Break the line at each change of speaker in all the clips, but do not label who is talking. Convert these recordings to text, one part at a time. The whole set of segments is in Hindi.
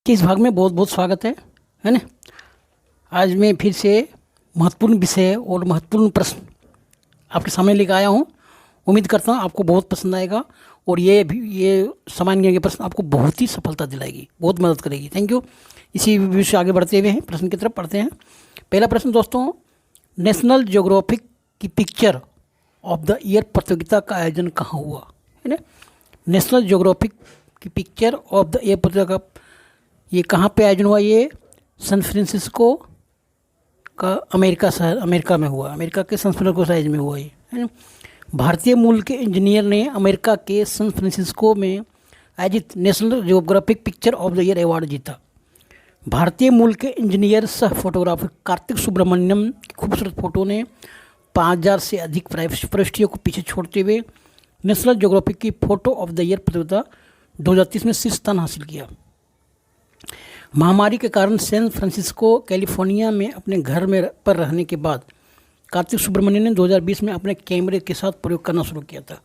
कि इस भाग में बहुत बहुत स्वागत है ना। आज मैं फिर से महत्वपूर्ण विषय और महत्वपूर्ण प्रश्न आपके सामने लेकर आया हूँ। उम्मीद करता हूँ आपको बहुत पसंद आएगा और ये सामान्य ज्ञान के प्रश्न आपको बहुत ही सफलता दिलाएगी, बहुत मदद करेगी। Thank you. इसी विषय से आगे बढ़ते हुए हैं, प्रश्न की तरफ पढ़ते हैं। पहला प्रश्न दोस्तों, नेशनल ज्योग्राफिक की पिक्चर ऑफ द ईयर प्रतियोगिता का आयोजन कहाँ हुआ, है ना। नेशनल ज्योग्राफिक की पिक्चर ऑफ द ईयर प्रतियोगिता ये कहाँ पे आयोजन हुआ? ये सैन फ्रांसिस्को का अमेरिका में हुआ। अमेरिका के सैन फ्रांसिस्को साइज में हुआ ये, है ना। भारतीय मूल के इंजीनियर ने अमेरिका के सैन फ्रांसिस्को में आयोजित national geographic picture of the year award जीता। भारतीय मूल के इंजीनियर सह फोटोग्राफर कार्तिक सुब्रमण्यम की खूबसूरत फोटो ने 5000 से अधिक प्रविष्टियों को पीछे छोड़ते हुए नेशनल ज्योग्राफिक की फोटो ऑफ द ईयर प्रतियोगिता 2030 में शीर्ष स्थान हासिल किया। महामारी के कारण सैन फ्रांसिस्को कैलिफोर्निया में अपने घर में पर रहने के बाद कार्तिक सुब्रमण्यम ने 2020 में अपने कैमरे के साथ प्रयोग करना शुरू किया था,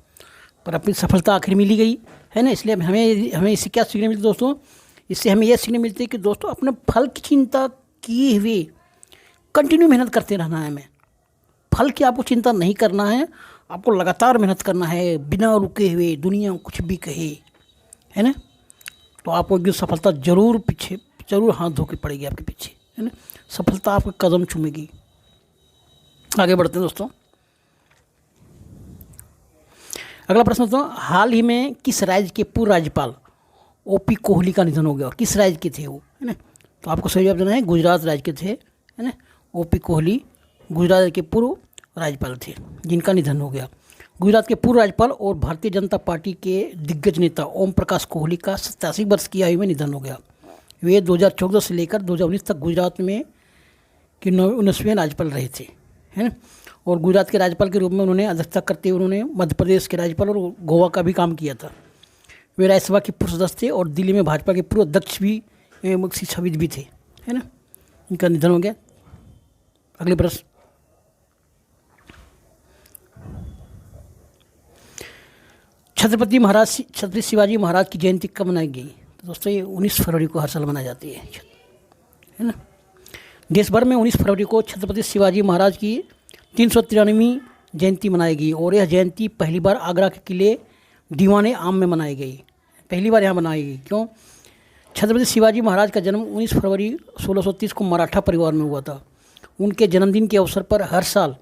पर अपनी सफलता आखिर मिली गई, है ना। इसलिए हमें इससे क्या सीखने मिलती दोस्तों? इससे हमें यह सीखने मिलती है कि दोस्तों अपने फल की चिंता किए हुए कंटिन्यू मेहनत करते रहना है। हमें फल की आपको चिंता नहीं करना है, आपको लगातार मेहनत करना है बिना रुके हुए, दुनिया कुछ भी कहे, है ना। तो आपको एक दिन सफलता जरूर हाथ धो के पड़ेगी आपके पीछे, है ना। सफलता आपके कदम चूमेगी। आगे बढ़ते हैं दोस्तों। अगला प्रश्न दोस्तों, हाल ही में किस राज्य के पूर्व राज्यपाल ओपी कोहली का निधन हो गया? किस राज्य के थे वो, है ना। तो आपको सही जवाब देना है, गुजरात राज्य के थे, है ना। ओपी कोहली गुजरात के पूर्व राज्यपाल थे जिनका निधन हो गया। गुजरात के पूर्व राज्यपाल और भारतीय जनता पार्टी के दिग्गज नेता ओम प्रकाश कोहली का 87 वर्ष की आयु में निधन हो गया। वे 2014 से लेकर 2019 तक गुजरात में के 19वें राज्यपाल रहे थे, है ना। और गुजरात के राज्यपाल के रूप में उन्होंने अध्यक्षता करते हुए उन्होंने मध्य प्रदेश के राज्यपाल और गोवा का भी काम किया था। वे राज्यसभा के पूर्व सदस्य थे और दिल्ली में भाजपा के पूर्व अध्यक्ष भी शिक्षाविद भी थे, है ना। इनका निधन हो गया। अगले प्रश्न, छत्रपति शिवाजी महाराज की जयंती कब मनाई गई? तो दोस्तों ये 19 फरवरी को हर साल मनाई जाती है ना। देश भर में 19 फरवरी को छत्रपति शिवाजी महाराज की 393वीं जयंती मनाई गई और यह जयंती पहली बार आगरा के किले दीवाने आम में मनाई गई। पहली बार यहाँ मनाई गई। क्यों? छत्रपति शिवाजी महाराज का जन्म 19 फरवरी 1630 को मराठा परिवार में हुआ था। उनके जन्मदिन के अवसर पर हर साल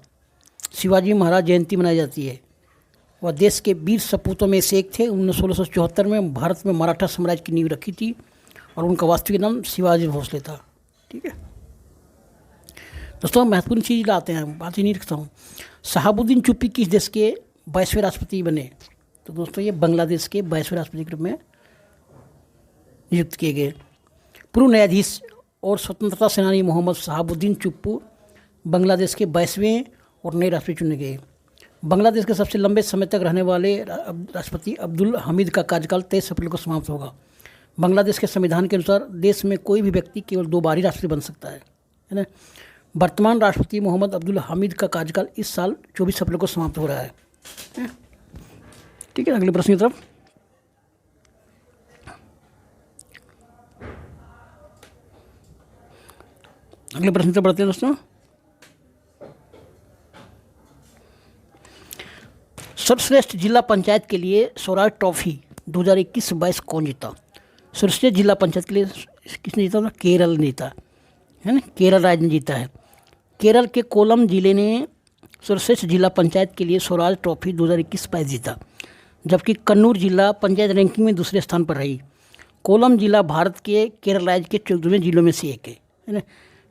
शिवाजी महाराज जयंती मनाई जाती है। वह देश के वीर सपूतों में से एक थे। उन्होंने 1674 में भारत में मराठा साम्राज्य की नींव रखी थी और उनका वास्तविक नाम शिवाजी भोसले था। ठीक है दोस्तों, महत्वपूर्ण चीज़ लाते हैं, बात ही नहीं रखता हूँ। शहाबुद्दीन चुप्पी किस देश के 22वें राष्ट्रपति बने? तो दोस्तों ये बांग्लादेश के 22वें राष्ट्रपति के रूप में नियुक्त किए गए। पूर्व न्यायाधीश और स्वतंत्रता सेनानी मोहम्मद शहाबुद्दीन चुप्पू बांग्लादेश के 22वें और नए राष्ट्रपति चुने गए। बांग्लादेश के सबसे लंबे समय तक रहने वाले राष्ट्रपति अब्दुल हमीद का कार्यकाल 23 अप्रैल को समाप्त होगा। बांग्लादेश के संविधान के अनुसार देश में कोई भी व्यक्ति केवल 2 बार ही राष्ट्रपति बन सकता है ना। वर्तमान राष्ट्रपति मोहम्मद अब्दुल हमीद का कार्यकाल इस साल 24 अप्रैल को समाप्त हो रहा है। ठीक है, अगले प्रश्न की तरफ। अगले प्रश्न से बढ़ते हैं दोस्तों। सर्वश्रेष्ठ जिला पंचायत के लिए स्वराज ट्रॉफी 2021-22 कौन जीता? सर्वश्रेष्ठ जिला पंचायत के लिए किसने जीता था? केरल ने जीता, है ना। केरल राज्य ने जीता है। केरल के कोलम जिले ने सर्वश्रेष्ठ जिला पंचायत के लिए स्वराज ट्रॉफी 2021-22 जीता, जबकि कन्नूर जिला पंचायत रैंकिंग में दूसरे स्थान पर रही। कोलम जिला भारत के केरल राज्य के 14वें जिलों में से एक है ना।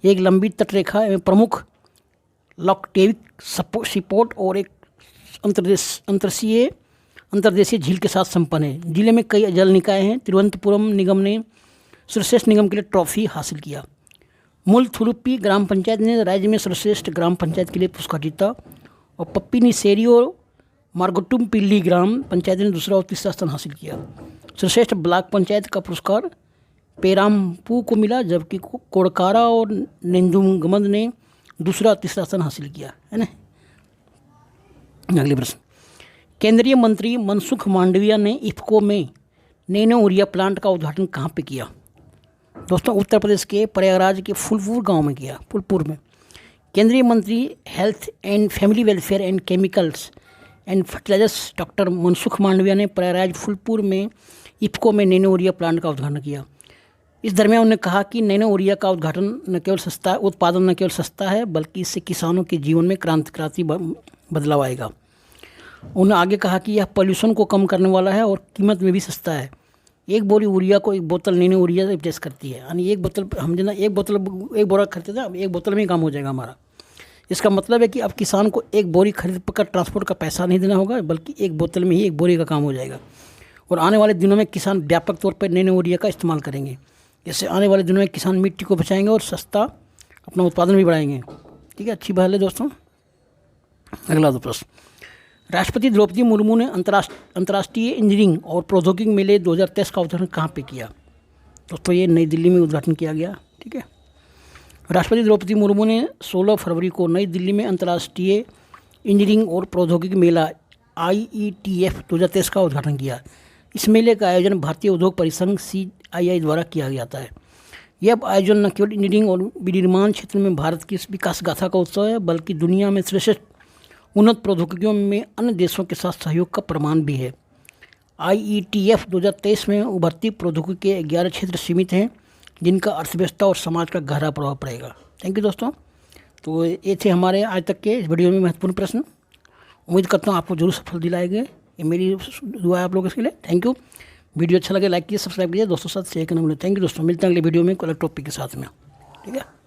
एक लंबी तटरेखा एवं प्रमुख लॉकटेविक सीपोर्ट और एक अंतर्देशीय झील के साथ संपन्न है। जिले में कई जल निकाय हैं। तिरुवनंतपुरम निगम ने सर्वश्रेष्ठ निगम के लिए ट्रॉफी हासिल किया। मुलथुलुप्पी ग्राम पंचायत ने राज्य में सर्वश्रेष्ठ ग्राम पंचायत के लिए पुरस्कार जीता और पप्पीनिसेरी और मार्गोटुमपिल्ली ग्राम पंचायत ने दूसरा और तीसरा स्थान हासिल किया। सर्वश्रेष्ठ ब्लॉक पंचायत का पुरस्कार पेराम्पू को मिला, जबकि कोड़कारा और नेंदुमगमद ने दूसरा और तीसरा स्थान हासिल किया, है ना। अगले प्रश्न, केंद्रीय मंत्री मनसुख मांडविया ने इफ्को में नैनो यूरिया प्लांट का उद्घाटन कहाँ पे किया? दोस्तों उत्तर प्रदेश के प्रयागराज के फूलपुर गांव में किया, फूलपुर में। केंद्रीय मंत्री health and family welfare and chemicals and fertilisers doctor Mansukh Mandaviya ने प्रयागराज फूलपुर में इफ्को में नैनो यूरिया प्लांट का उद्घाटन किया। इस दरमियान उन्होंने कहा कि नैनो यूरिया का उत्पादन न केवल सस्ता है बल्कि इससे किसानों के जीवन में क्रांतिकारी बदलाव आएगा। उन्होंने आगे कहा कि यह पॉल्यूशन को कम करने वाला है और कीमत में भी सस्ता है। एक बोरी यूरिया को एक बोतल नैनो यूरिया रिप्लेस करती है, यानी एक बोतल हम जना एक बोरा खरीदते थे, अब एक बोतल में ही काम हो जाएगा हमारा। इसका मतलब है कि अब किसान को एक बोरी खरीद कर ट्रांसपोर्ट का पैसा नहीं देना होगा, बल्कि एक बोतल में ही एक बोरी का काम हो जाएगा। और आने वाले दिनों में किसान व्यापक तौर पर नैनो यूरिया का इस्तेमाल करेंगे। इससे आने वाले दिनों में किसान मिट्टी को बचाएंगे और सस्ता अपना उत्पादन भी बढ़ाएंगे। ठीक है, अच्छी बात है दोस्तों। अगला दो प्रश्न, राष्ट्रपति द्रौपदी मुर्मू ने अंतर्राष्ट्रीय इंजीनियरिंग और प्रौद्योगिकी मेले 2023 का उद्घाटन कहाँ पे किया? दोस्तों ये नई दिल्ली में उद्घाटन किया गया। ठीक है, राष्ट्रपति द्रौपदी मुर्मू ने 16 फरवरी को नई दिल्ली में अंतर्राष्ट्रीय इंजीनियरिंग और प्रौद्योगिकी मेला IETF 2023 का उद्घाटन किया। इस मेले का आयोजन भारतीय उद्योग परिसंघ CII द्वारा किया जाता है। यह आयोजन न केवल इंजीनियरिंग और विनिर्माण क्षेत्र में भारत की विकास गाथा का उत्सव है, बल्कि दुनिया में श्रेष्ठ उन्नत प्रौद्योगिकियों में अन्य देशों के साथ सहयोग का प्रमाण भी है। IETF 2023 में उभरती प्रौद्योगिकी के 11 क्षेत्र सीमित हैं, जिनका अर्थव्यवस्था और समाज का गहरा प्रभाव पड़ेगा। थैंक यू दोस्तों। तो ये थे हमारे आज तक के वीडियो में महत्वपूर्ण प्रश्न। उम्मीद करता हूँ आपको जरूर सफल दिलाएंगे, ये मेरी दुआ है आप लोगों के लिए। Thank you. वीडियो अच्छा लगे लाइक कीजिए, सब्सक्राइब कीजिए, दोस्तों साथ शेयर करना भूलें। थैंक यू दोस्तों, मिलते हैं अगले वीडियो में कोई अलग टॉपिक के साथ में। ठीक है।